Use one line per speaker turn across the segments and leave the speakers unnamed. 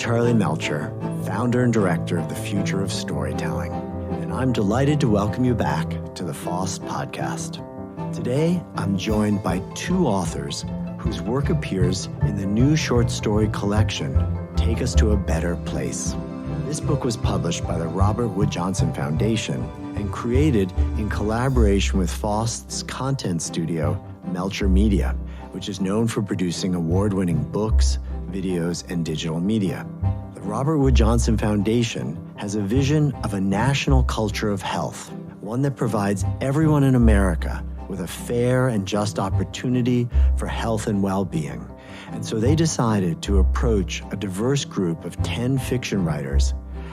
Charlie Melcher, founder and director of the Future of Storytelling, and I'm delighted to welcome you back to the FoST podcast. Today, I'm joined by two authors whose work appears in the new short story collection, Take Us to a Better Place. This book was published by the Robert Wood Johnson Foundation and created in collaboration with FoST's content studio, Melcher Media, which is known for producing award-winning books, videos, and digital media. The Robert Wood Johnson Foundation has a vision of a national culture of health, one that provides everyone in America with a fair and just opportunity for health and well-being. And so they decided to approach a diverse group of 10 fiction writers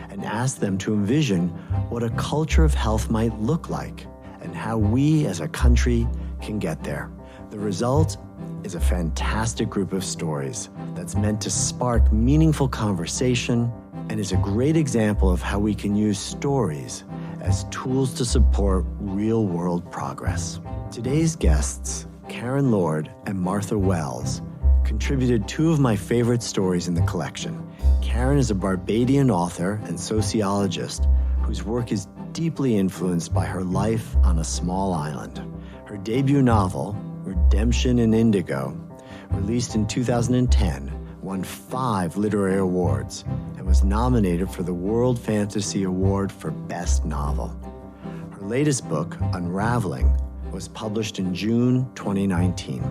and ask them to envision what a culture of health might look like and how we as a country can get there. The result is a fantastic group of stories that's meant to spark meaningful conversation and is a great example of how we can use stories as tools to support real-world progress. Today's guests, Karen Lord and Martha Wells, contributed two of my favorite stories in the collection. Karen is a Barbadian author and sociologist whose work is deeply influenced by her life on a small island. Her debut novel, Redemption in Indigo, released in 2010, won 5 literary awards and was nominated for the World Fantasy Award for Best Novel. Her latest book, Unraveling, was published in June 2019.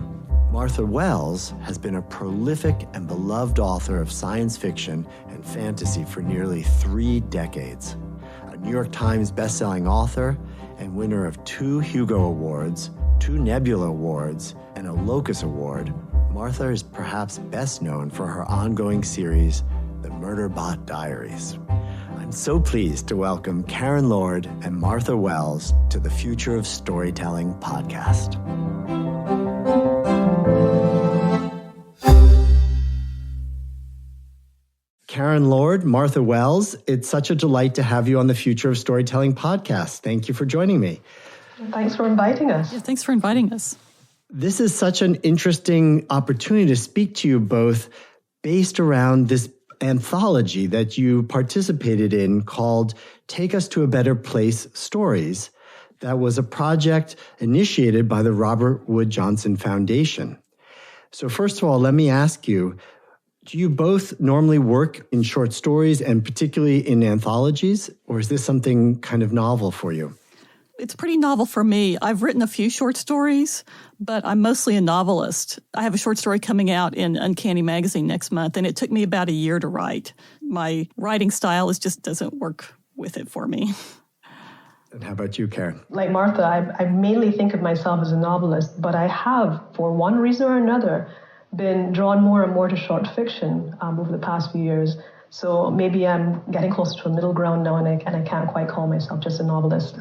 Martha Wells has been a prolific and beloved author of science fiction and fantasy for nearly 3 decades. A New York Times bestselling author and winner of 2 Hugo Awards, 2 Nebula Awards, and a Locus Award, Martha is perhaps best known for her ongoing series, The Murderbot Diaries. I'm so pleased to welcome Karen Lord and Martha Wells to the Future of Storytelling podcast. Karen Lord, Martha Wells, it's such a delight to have you on the Future of Storytelling podcast. Thank you for joining me.
Thanks for inviting us.
Yeah, thanks for inviting us.
This is such an interesting opportunity to speak to you both based around this anthology that you participated in called Take Us to a Better Place Stories. That was a project initiated by the Robert Wood Johnson Foundation. So first of all, let me ask you, do you both normally work in short stories and particularly in anthologies, or is this something kind of novel for you?
It's pretty novel for me. I've written a few short stories, but I'm mostly a novelist. I have a short story coming out in Uncanny Magazine next month, and it took me about a year to write. My writing style just doesn't work with it for me.
And how about you, Karen?
Like Martha, I mainly think of myself as a novelist, but I have, for one reason or another, been drawn more and more to short fiction over the past few years. So maybe I'm getting closer to a middle ground now, and I can't quite call myself just a novelist.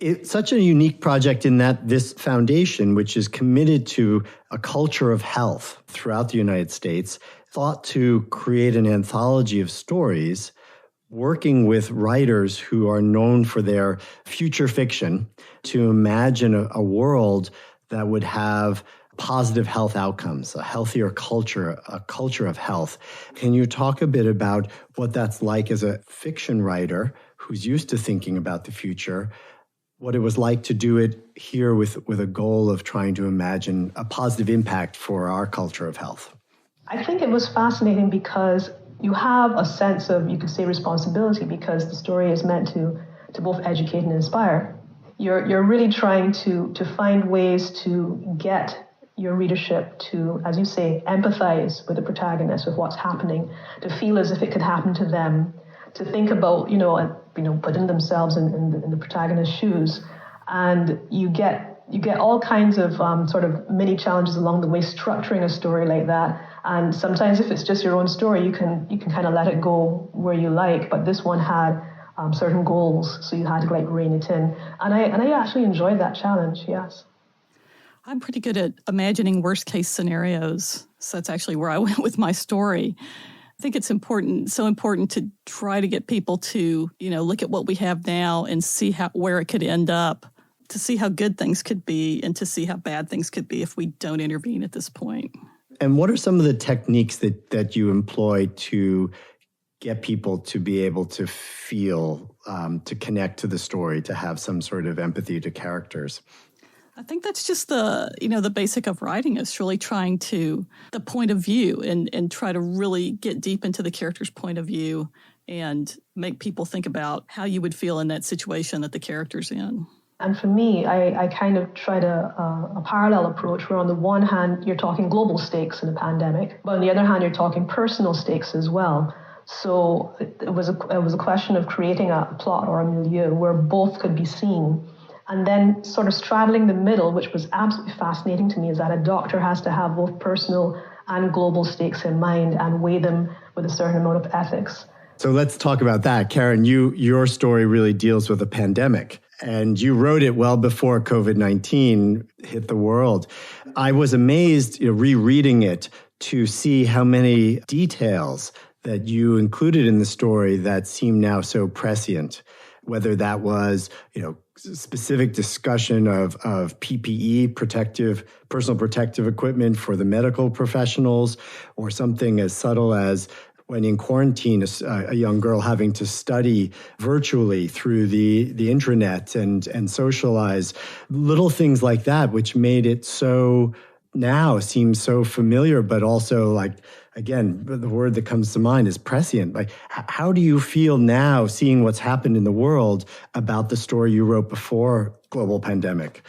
It's such a unique project in that this foundation, which is committed to a culture of health throughout the United States, thought to create an anthology of stories working with writers who are known for their future fiction to imagine a world that would have positive health outcomes, a healthier culture, a culture of health. Can you talk a bit about what that's like as a fiction writer who's used to thinking about the future, what it was like to do it here with a goal of trying to imagine a positive impact for our culture of health?
I think it was fascinating because you have a sense of, you could say, responsibility, because the story is meant to both educate and inspire. You're really trying to find ways to get your readership to, as you say, empathize with the protagonist, with what's happening, to feel as if it could happen to them, to think about, putting themselves in the protagonist's shoes. And you get all kinds of sort of mini challenges along the way structuring a story like that. And sometimes if it's just your own story, you can kind of let it go where you like. But this one had certain goals, so you had to rein it in. And I actually enjoyed that challenge, yes.
I'm pretty good at imagining worst case scenarios. So that's actually where I went with my story. I think it's so important to try to get people to, look at what we have now and see where it could end up, to see how good things could be and to see how bad things could be if we don't intervene at this point.
And what are some of the techniques that you employ to get people to be able to feel, to connect to the story, to have some sort of empathy to characters?
I think that's just the basic of writing is really trying to, the point of view and try to really get deep into the character's point of view and make people think about how you would feel in that situation that the character's in.
And for me, I kind of tried a parallel approach where on the one hand, you're talking global stakes in a pandemic, but on the other hand, you're talking personal stakes as well. So it was a question of creating a plot or a milieu where both could be seen. And then sort of straddling the middle, which was absolutely fascinating to me, is that a doctor has to have both personal and global stakes in mind and weigh them with a certain amount of ethics.
So let's talk about that. Karen, your story really deals with a pandemic, and you wrote it well before COVID-19 hit the world. I was amazed, rereading it, to see how many details that you included in the story that seem now so prescient, whether that was, specific discussion of PPE, personal protective equipment for the medical professionals, or something as subtle as when in quarantine, a young girl having to study virtually through the intranet and socialize, little things like that, which made it so now seems so familiar, but also like, again, the word that comes to mind is prescient. Like, how do you feel now seeing what's happened in the world about the story you wrote before global pandemic?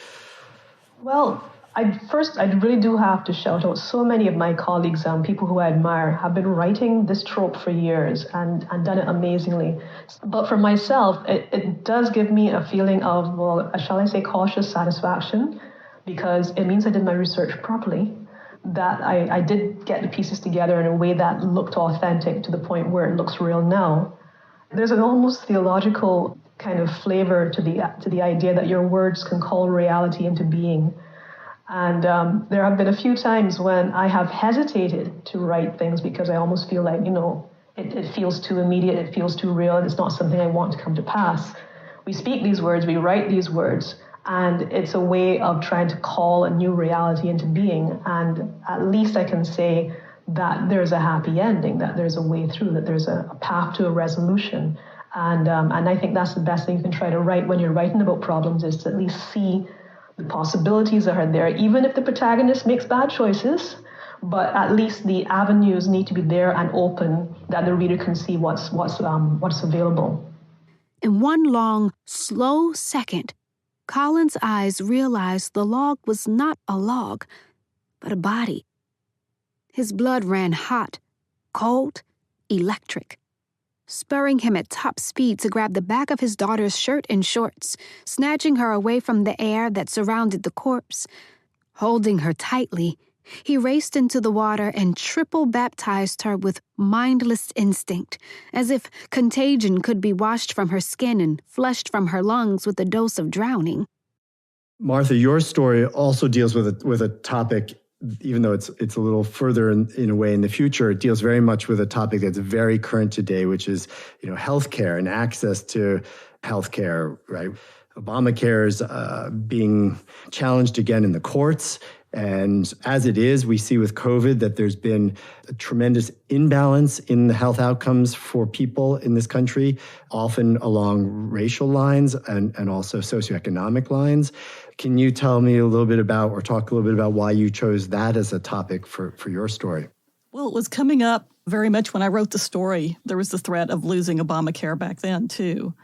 Well, I really do have to shout out so many of my colleagues, people who I admire, have been writing this trope for years and done it amazingly. But for myself, it does give me a feeling of, well, shall I say cautious satisfaction, because it means I did my research properly, that I did get the pieces together in a way that looked authentic to the point where it looks real now. There's an almost theological kind of flavor to the idea that your words can call reality into being. And there have been a few times when I have hesitated to write things because I almost feel like, it feels too immediate, it feels too real, and it's not something I want to come to pass. We speak these words, we write these words, and it's a way of trying to call a new reality into being. And at least I can say that there's a happy ending, that there's a way through, that there's a path to a resolution. And I think that's the best thing you can try to write when you're writing about problems, is to at least see the possibilities that are there, even if the protagonist makes bad choices, but at least the avenues need to be there and open, that the reader can see what's available.
In one long, slow second, Colin's eyes realized the log was not a log, but a body. His blood ran hot, cold, electric, spurring him at top speed to grab the back of his daughter's shirt and shorts, snatching her away from the air that surrounded the corpse. Holding her tightly, he raced into the water and triple-baptized her with mindless instinct, as if contagion could be washed from her skin and flushed from her lungs with a dose of drowning.
Martha, your story also deals with a topic, even though it's a little further in a way in the future. It deals very much with a topic that's very current today, which is, healthcare and access to healthcare, right? Obamacare is being challenged again in the courts. And as it is, we see with COVID that there's been a tremendous imbalance in the health outcomes for people in this country, often along racial lines and also socioeconomic lines. Can you tell me a little bit about, or talk a little bit about, why you chose that as a topic for your story?
Well, it was coming up very much when I wrote the story. There was the threat of losing Obamacare back then, too.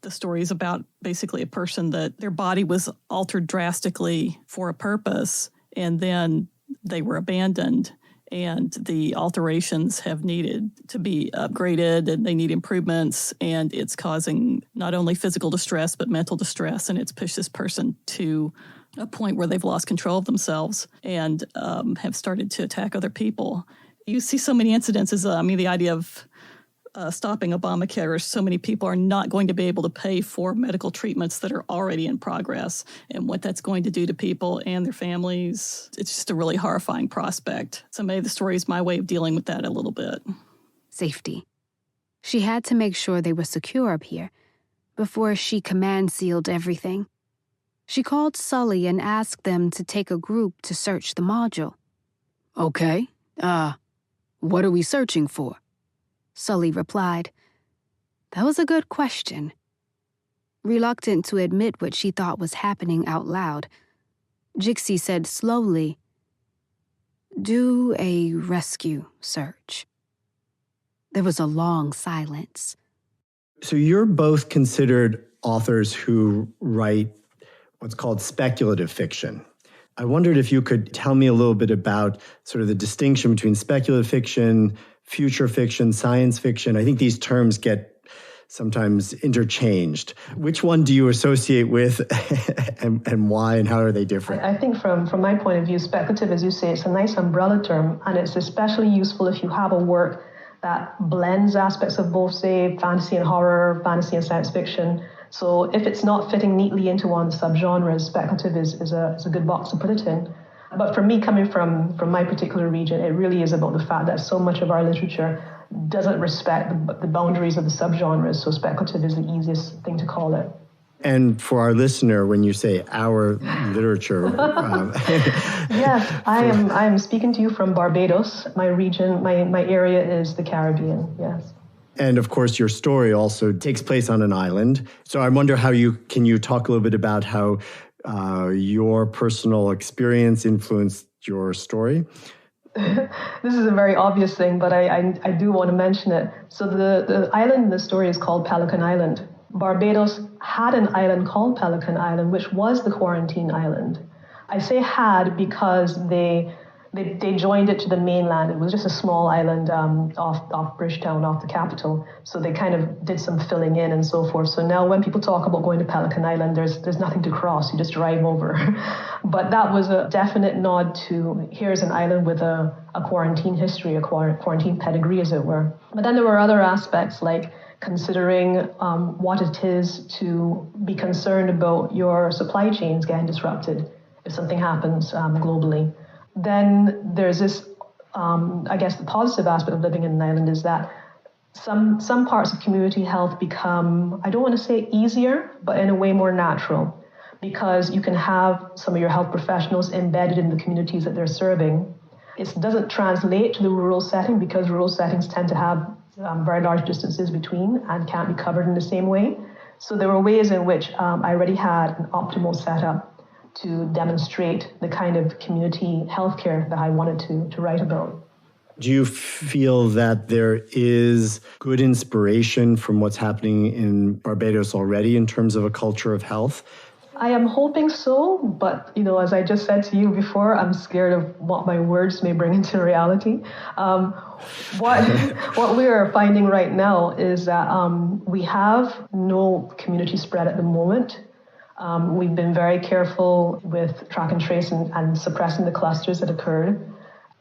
The story is about basically a person that their body was altered drastically for a purpose, and then they were abandoned, and the alterations have needed to be upgraded, and they need improvements, and it's causing not only physical distress, but mental distress, and it's pushed this person to a point where they've lost control of themselves and have started to attack other people. You see so many incidences. The idea of stopping Obamacare, so many people are not going to be able to pay for medical treatments that are already in progress, and what that's going to do to people and their families. It's just a really horrifying prospect. So maybe the story is my way of dealing with that a little bit.
Safety. She had to make sure they were secure up here before she command-sealed everything. She called Sully and asked them to take a group to search the module. Okay, what are we searching for? Sully replied. That was a good question. Reluctant to admit what she thought was happening out loud, Jixie said slowly, Do a rescue search. There was a long silence.
So you're both considered authors who write what's called speculative fiction. I wondered if you could tell me a little bit about sort of the distinction between speculative fiction, future fiction, science fiction. I think these terms get sometimes interchanged. Which one do you associate with and why, and how are they different?
I think from my point of view, speculative, as you say, it's a nice umbrella term, and it's especially useful if you have a work that blends aspects of both, say, fantasy and horror, fantasy and science fiction. So if it's not fitting neatly into one of the subgenres, speculative is a good box to put it in. But for me, coming from my particular region, it really is about the fact that so much of our literature doesn't respect the boundaries of the subgenres, so speculative is the easiest thing to call it.
And for our listener, when you say our literature...
Yes, I am speaking to you from Barbados. My region, my area is the Caribbean, yes.
And of course, your story also takes place on an island. So I wonder can you talk a little bit about how your personal experience influenced your story?
This is a very obvious thing, but I do want to mention it. So the island in the story is called Pelican Island. Barbados had an island called Pelican Island, which was the quarantine island. I say had because they joined it to the mainland. It was just a small island off Bridgetown, off the capital. So they kind of did some filling in and so forth. So now when people talk about going to Pelican Island, there's nothing to cross. You just drive over. But that was a definite nod to here's an island with a quarantine history, a quarantine pedigree, as it were. But then there were other aspects like considering what it is to be concerned about your supply chains getting disrupted if something happens globally. Then there's this, I guess the positive aspect of living in an island is that some parts of community health become, I don't want to say easier, but in a way more natural, because you can have some of your health professionals embedded in the communities that they're serving. It doesn't translate to the rural setting because rural settings tend to have very large distances between and can't be covered in the same way. So there were ways in which I already had an optimal setup to demonstrate the kind of community healthcare that I wanted to write about.
Do you feel that there is good inspiration from what's happening in Barbados already in terms of a culture of health?
I am hoping so, but as I just said to you before, I'm scared of what my words may bring into reality. What we are finding right now is that we have no community spread at the moment. We've been very careful with track and trace and suppressing the clusters that occurred.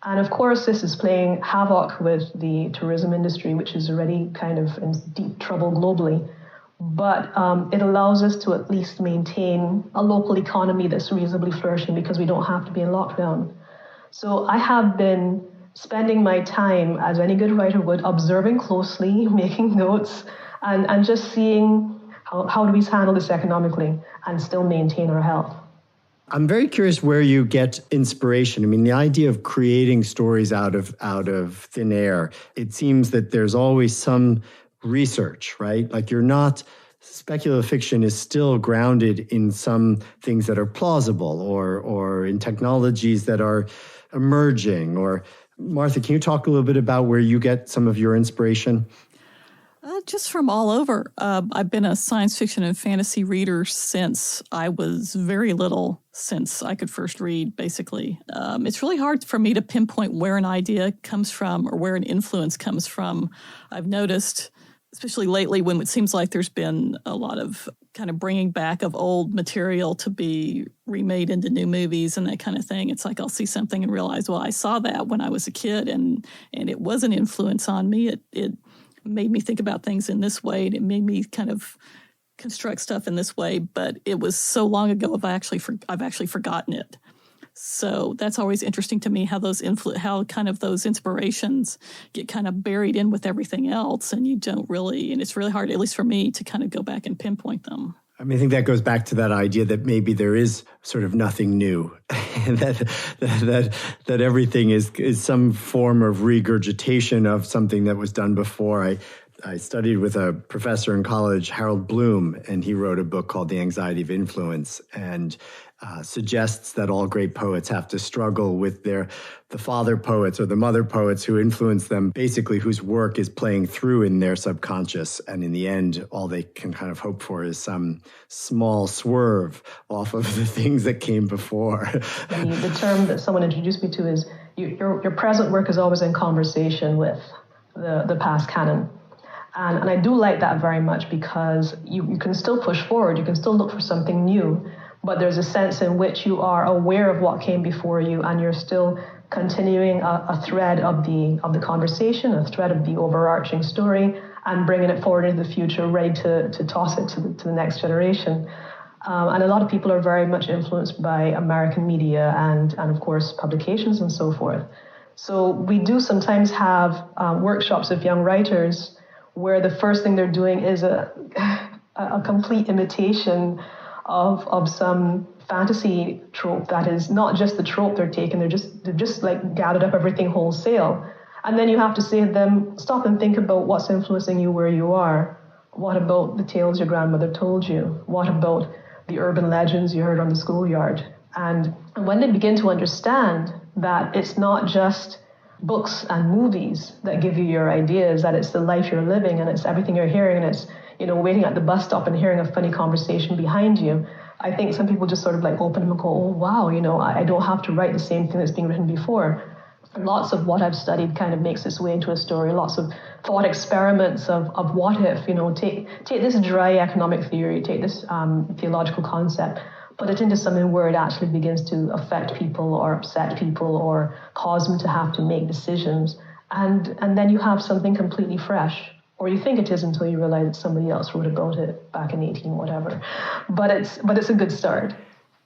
And of course, this is playing havoc with the tourism industry, which is already kind of in deep trouble globally. But it allows us to at least maintain a local economy that's reasonably flourishing because we don't have to be in lockdown. So I have been spending my time, as any good writer would, observing closely, making notes, and just seeing how do we handle this economically and still maintain our health.
I'm very curious where you get inspiration. I mean, the idea of creating stories out of thin air, it seems that there's always some research, right? Like speculative fiction is still grounded in some things that are plausible or in technologies that are emerging. Or Martha, can you talk a little bit about where you get some of your inspiration?
Just from all over. I've been a science fiction and fantasy reader since I was very little, since I could first read, basically. It's really hard for me to pinpoint where an idea comes from or where an influence comes from. I've noticed, especially lately, when it seems like there's been a lot of kind of bringing back of old material to be remade into new movies and that kind of thing. It's like I'll see something and realize, well, I saw that when I was a kid and it was an influence on me. It made me think about things in this way, and it made me kind of construct stuff in this way. But it was so long ago, I've actually forgotten it. So that's always interesting to me, how how kind of those inspirations get kind of buried in with everything else, and you don't really, and it's really hard, at least for me, to kind of go back and pinpoint them.
I mean, I think that goes back to that idea that maybe there is sort of nothing new, and that everything is some form of regurgitation of something that was done before. I studied with a professor in college, Harold Bloom, and he wrote a book called The Anxiety of Influence, and suggests that all great poets have to struggle with the father poets or the mother poets who influence them, basically whose work is playing through in their subconscious. And in the end, all they can kind of hope for is some small swerve off of the things that came before.
The term that someone introduced me to is your present work is always in conversation with the past canon. And I do like that very much, because you can still push forward, you can still look for something new, but there's a sense in which you are aware of what came before you, and you're still continuing a thread of the conversation, a thread of the overarching story, and bringing it forward into the future, ready to toss it to the next generation. And a lot of people are very much influenced by American media and of course publications and so forth. So we do sometimes have workshops of young writers where the first thing they're doing is a complete imitation of some fantasy trope that is not just the trope they're taking, they've just like gathered up everything wholesale. And then you have to say to them, stop and think about what's influencing you where you are. What about the tales your grandmother told you? What about the urban legends you heard on the schoolyard? And when they begin to understand that it's not just books and movies that give you your ideas, that it's the life you're living and it's everything you're hearing, and it's, waiting at the bus stop and hearing a funny conversation behind you. I think some people just sort of like open them and go, oh, wow, I don't have to write the same thing that's being written before. And lots of what I've studied kind of makes its way into a story. Lots of thought experiments of what if, take this dry economic theory, take this theological concept, put it into something where it actually begins to affect people or upset people or cause them to have to make decisions. And then you have something completely fresh. Or you think it is until you realize that somebody else wrote about it back in 18 whatever. But it's a good start.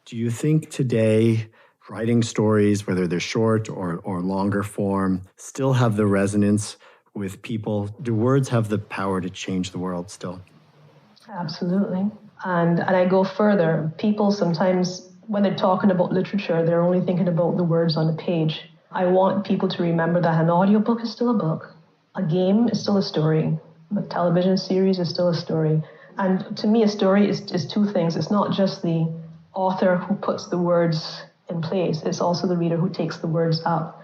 Do you think today writing stories, whether they're short or longer form, still have the resonance with people? Do words have the power to change the world still?
Absolutely. And I go further. People sometimes, when they're talking about literature, they're only thinking about the words on the page. I want people to remember that an audiobook is still a book. A game is still a story. A television series is still a story. And to me, a story is two things. It's not just the author who puts the words in place. It's also the reader who takes the words up.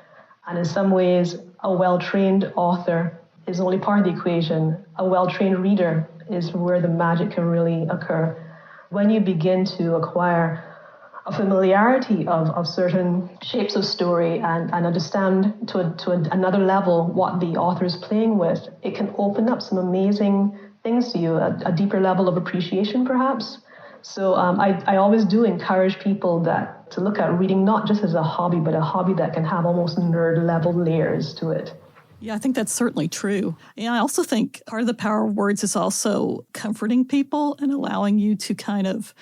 And in some ways, a well-trained author is only part of the equation. A well-trained reader is where the magic can really occur. When you begin to acquire a familiarity of certain shapes of story and understand to another level what the author is playing with, it can open up some amazing things to you, a deeper level of appreciation perhaps. So I always do encourage people to look at reading not just as a hobby, but a hobby that can have almost nerd level layers to it.
Yeah, I think that's certainly true. And I also think part of the power of words is also comforting people and allowing you to kind of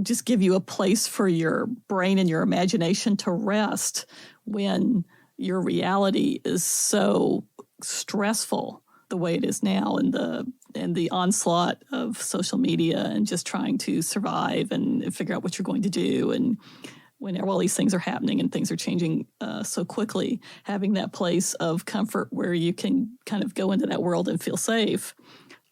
just give you a place for your brain and your imagination to rest when your reality is so stressful the way it is now, and the onslaught of social media and just trying to survive and figure out what you're going to do. And when all these things are happening and things are changing so quickly, having that place of comfort where you can kind of go into that world and feel safe.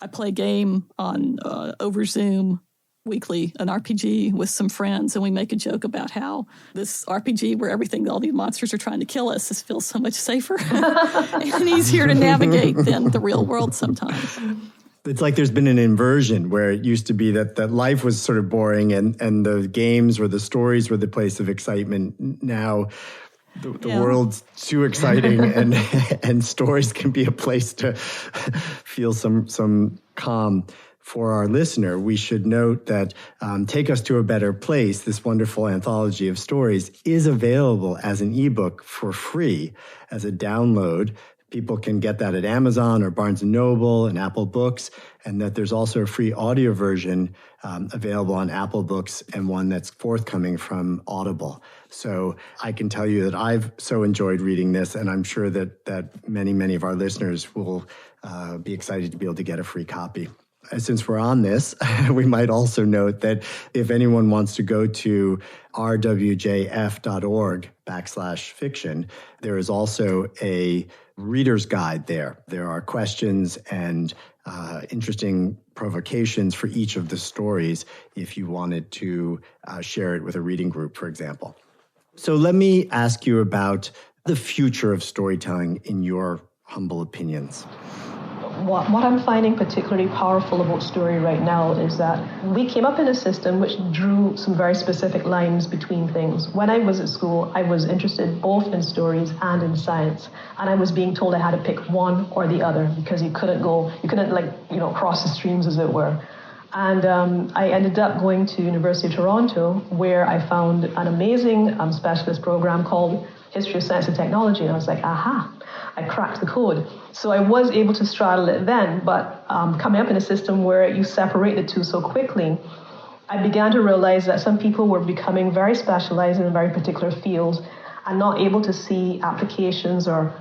I play a game on over Zoom weekly, an RPG with some friends, and we make a joke about how this RPG where all these monsters are trying to kill us, this feels so much safer and easier to navigate than the real world sometimes.
It's like there's been an inversion where it used to be that life was sort of boring and the games or the stories were the place of excitement. Now the world's too exciting and stories can be a place to feel some calm. For our listener, we should note that Take Us to a Better Place, this wonderful anthology of stories, is available as an ebook for free as a download. People can get that at Amazon or Barnes & Noble and Apple Books, and that there's also a free audio version available on Apple Books and one that's forthcoming from Audible. So I can tell you that I've so enjoyed reading this, and I'm sure that many, many of our listeners will be excited to be able to get a free copy. since we're on this, we might also note that if anyone wants to go to rwjf.org/fiction, there is also a reader's guide there. There are questions and interesting provocations for each of the stories if you wanted to share it with a reading group, for example. So let me ask you about the future of storytelling in your humble opinions.
What I'm finding particularly powerful about story right now is that we came up in a system which drew some very specific lines between things. When I was at school, I was interested both in stories and in science, and I was being told I had to pick one or the other because you couldn't cross the streams, as it were. And I ended up going to University of Toronto, where I found an amazing specialist program called History of Science and Technology, and I was like, aha, I cracked the code. So I was able to straddle it then, but coming up in a system where you separate the two so quickly, I began to realize that some people were becoming very specialized in very particular fields and not able to see applications or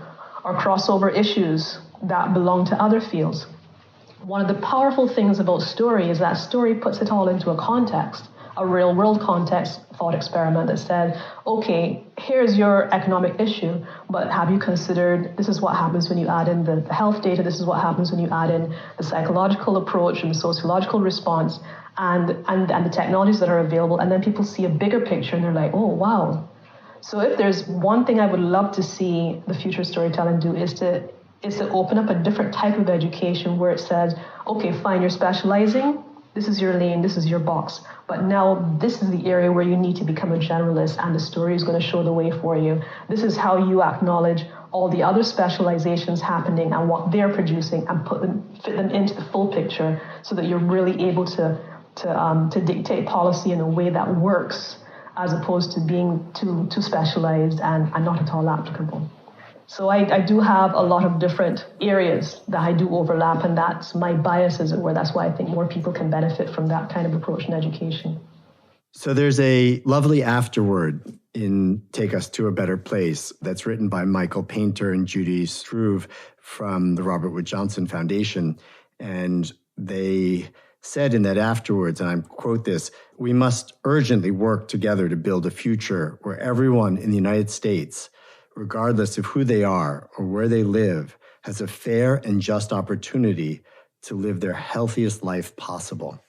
crossover issues that belong to other fields. One of the powerful things about story is that story puts it all into a context, a real world context thought experiment that said, okay, here's your economic issue, but have you considered this is what happens when you add in the health data, this is what happens when you add in the psychological approach and the sociological response and the technologies that are available, and then people see a bigger picture and they're like, oh, wow. So if there's one thing I would love to see the future of storytelling do is to open up a different type of education where it says, okay, fine, you're specializing, this is your lane, this is your box. But now this is the area where you need to become a generalist and the story is going to show the way for you. This is how you acknowledge all the other specializations happening and what they're producing and fit them into the full picture so that you're really able to dictate policy in a way that works as opposed to being too specialized and not at all applicable. So I do have a lot of different areas that I do overlap, and that's my bias, as it were. That's why I think more people can benefit from that kind of approach in education.
So there's a lovely afterword in Take Us to a Better Place that's written by Michael Painter and Judy Struve from the Robert Wood Johnson Foundation. And they said in that afterwards, and I quote this, "We must urgently work together to build a future where everyone in the United States, regardless of who they are or where they live, has a fair and just opportunity to live their healthiest life possible."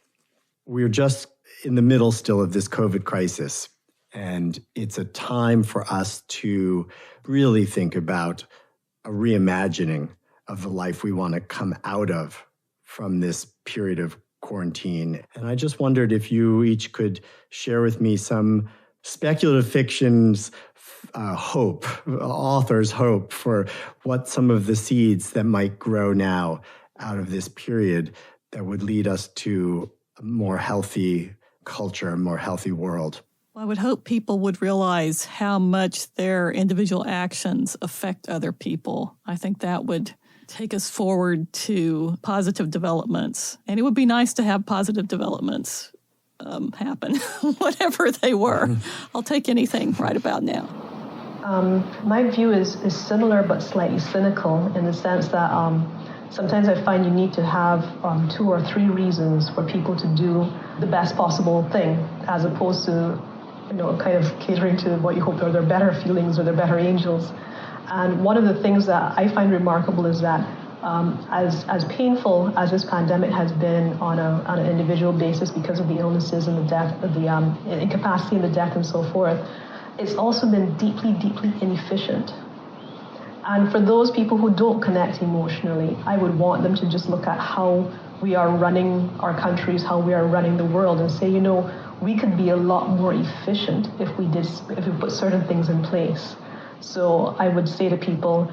We're just in the middle still of this COVID crisis, and it's a time for us to really think about a reimagining of the life we want to come out of from this period of quarantine. And I just wondered if you each could share with me some speculative fiction's hope, author's hope for what some of the seeds that might grow now out of this period that would lead us to a more healthy culture, a more healthy world.
Well, I would hope people would realize how much their individual actions affect other people. I think that would take us forward to positive developments. And it would be nice to have positive developments happen, whatever they were. I'll take anything right about now.
My view is similar but slightly cynical in the sense that sometimes I find you need to have 2 or 3 reasons for people to do the best possible thing, as opposed to, kind of catering to what you hope are their better feelings or their better angels. And one of the things that I find remarkable is that as painful as this pandemic has been on an individual basis because of the illnesses and the death, the incapacity and the death and so forth, it's also been deeply, deeply inefficient. And for those people who don't connect emotionally, I would want them to just look at how we are running our countries, how we are running the world, and say, we could be a lot more efficient if we put certain things in place. So I would say to people,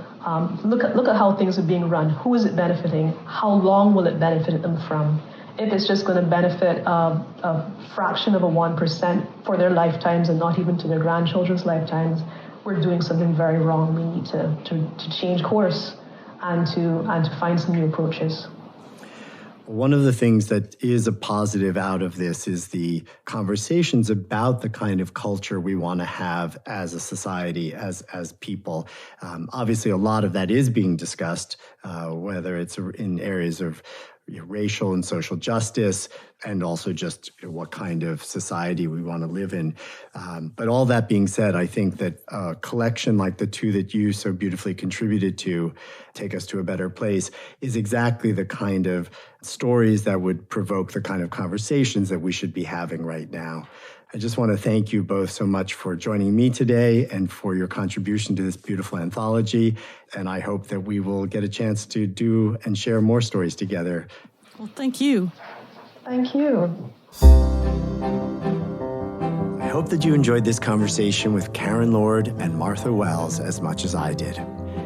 look at how things are being run. Who is it benefiting? How long will it benefit them from? If it's just going to benefit a fraction of a 1% for their lifetimes and not even to their grandchildren's lifetimes, we're doing something very wrong. We need to change course and to find some new approaches.
One of the things that is a positive out of this is the conversations about the kind of culture we want to have as a society, as people. Obviously, a lot of that is being discussed, whether it's in areas of racial and social justice, and also just what kind of society we want to live in. But all that being said, I think that a collection like the two that you so beautifully contributed to, Take Us to a Better Place, is exactly the kind of stories that would provoke the kind of conversations that we should be having right now. I just want to thank you both so much for joining me today and for your contribution to this beautiful anthology. And I hope that we will get a chance to do and share more stories together.
Well, thank you.
Thank you.
I hope that you enjoyed this conversation with Karen Lord and Martha Wells as much as I did.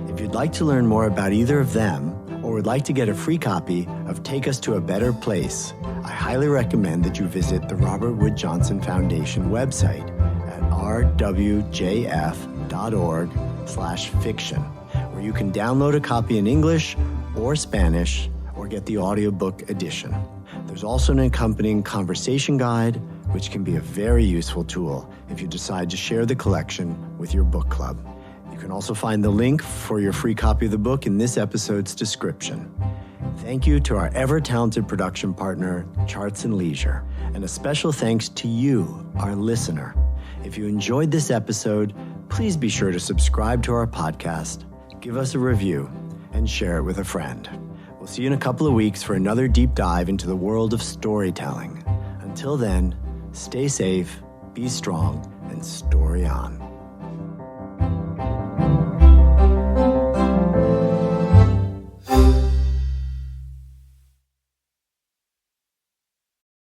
If you'd like to learn more about either of them, or would like to get a free copy of Take Us to a Better Place, I highly recommend that you visit the Robert Wood Johnson Foundation website at rwjf.org/fiction, where you can download a copy in English or Spanish or get the audiobook edition. There's also an accompanying conversation guide, which can be a very useful tool if you decide to share the collection with your book club. You can also find the link for your free copy of the book in this episode's description. Thank you to our ever-talented production partner, Charts and Leisure, and a special thanks to you, our listener. If you enjoyed this episode, please be sure to subscribe to our podcast, give us a review, and share it with a friend. We'll see you in a couple of weeks for another deep dive into the world of storytelling. Until then, stay safe, be strong, and story on.